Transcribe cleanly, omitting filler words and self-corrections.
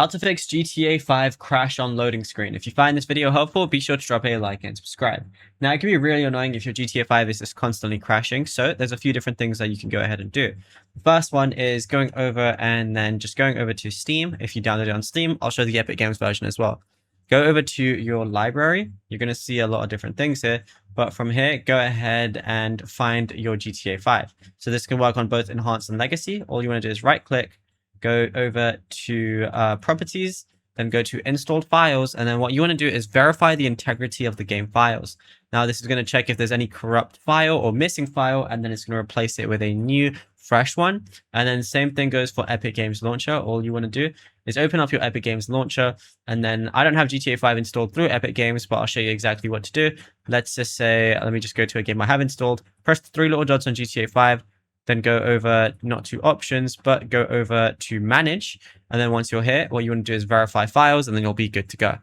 How to fix GTA 5 crash on loading screen. If you find this video helpful, be sure to drop a like and subscribe. Now, it can be really annoying if your GTA 5 is just constantly crashing, so there's a few different things that you can go ahead and do. The first one is going over and then just going over to Steam. If you download it on Steam, I'll show the Epic Games version as well. Go over to your library. You're going to see a lot of different things here, but from here, go ahead and find your GTA 5. So this can work on both Enhanced and Legacy. All you want to do is right click, go over to properties, then go to installed files, and then what you want to do is verify the integrity of the game files. Now this is going to check if there's any corrupt file or missing file, and then it's going to replace it with a new fresh one. And then same thing goes for Epic Games Launcher. All you want to do is open up your Epic Games Launcher, and then I don't have GTA 5 installed through Epic Games, but I'll show you exactly what to do. Let's just say, let me just go to a game I have installed, press the three little dots on GTA 5, then go over not to options, but go over to manage. And then once you're here, what you want to do is verify files, and then you'll be good to go.